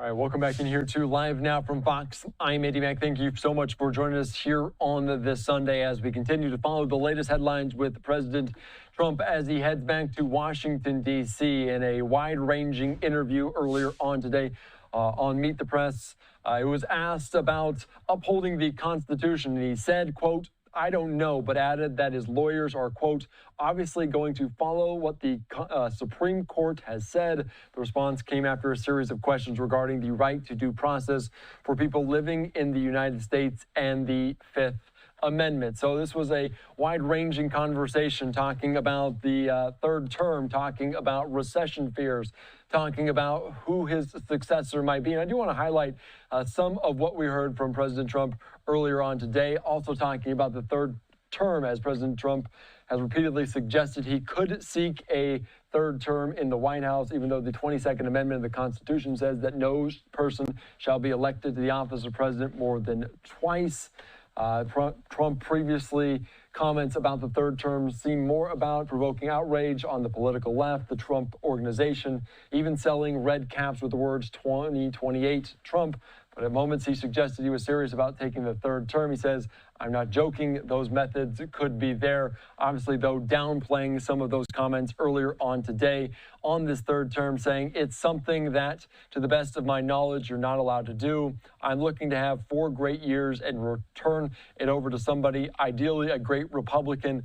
All right, welcome back in here to Live Now from Fox. I'm Andy Mack. Thank you so much for joining us here on this Sunday as we continue to follow the latest headlines with President Trump as he heads back to Washington, D.C. in a wide-ranging interview earlier on today on Meet the Press. It was asked about upholding the Constitution, and he said, quote, "I don't know," but added that his lawyers are, quote, "obviously going to follow what the Supreme Court has said." The response came after a series of questions regarding the right to due process for people living in the United States and the Fifth Amendment. So this was a wide-ranging conversation talking about the third term, talking about recession fears, talking about who his successor might be. And I do want to highlight some of what we heard from President Trump earlier on today, also talking about the third term, as President Trump has repeatedly suggested he could seek a third term in the White House, even though the 22nd Amendment of the Constitution says that no person shall be elected to the office of president more than twice. Trump previously comments about the third term seem more about provoking outrage on the political left, the Trump organization, even selling red caps with the words 2028 Trump. But at moments he suggested he was serious about taking the third term. He says, "I'm not joking. Those methods could be there." Obviously, though, downplaying some of those comments earlier on today on this third term, saying it's something that, to the best of my knowledge, you're not allowed to do. I'm looking to have 4 great years and return it over to somebody, ideally a great Republican,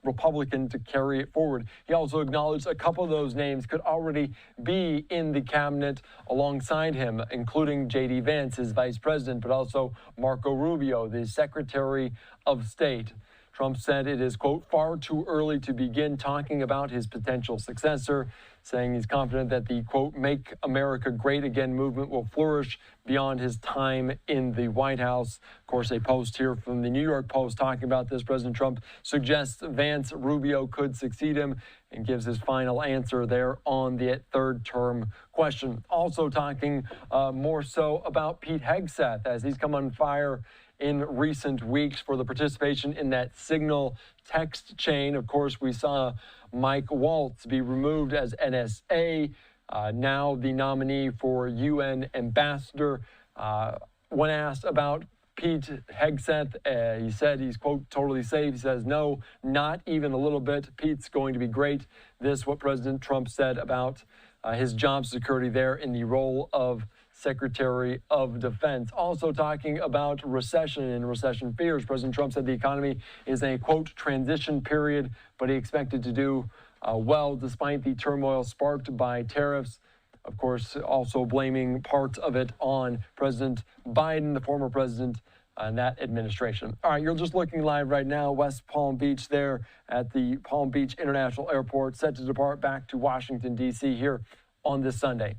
Republican to carry it forward. He also acknowledged a couple of those names could already be in the cabinet alongside him, including J.D. Vance, his vice president, but also Marco Rubio, the Secretary of State. Trump said it is, quote, "far too early to begin talking about his potential successor," saying he's confident that the, quote, "Make America Great Again movement will flourish beyond his time in the White House." Of course, a post here from the New York Post talking about this. President Trump suggests Vance Rubio could succeed him and gives his final answer there on the third term question. Also talking more so about Pete Hegseth as he's come on fire in recent weeks for the participation in that Signal text chain. Of course, we saw Mike Waltz be removed as NSA, now the nominee for UN ambassador. When asked about Pete Hegseth, he said he's, quote, "totally safe." He says, "No, not even a little bit. Pete's going to be great." This, what President Trump said about his job security there in the role of Secretary of Defense. Also talking about recession and recession fears. President Trump said the economy is in a, quote, "transition period," but he expected to do well despite the turmoil sparked by tariffs. Of course, also blaming parts of it on President Biden, the former president, and that administration. All right, you're just looking live right now, West Palm Beach there at the Palm Beach International Airport, set to depart back to Washington, D.C. here on this Sunday.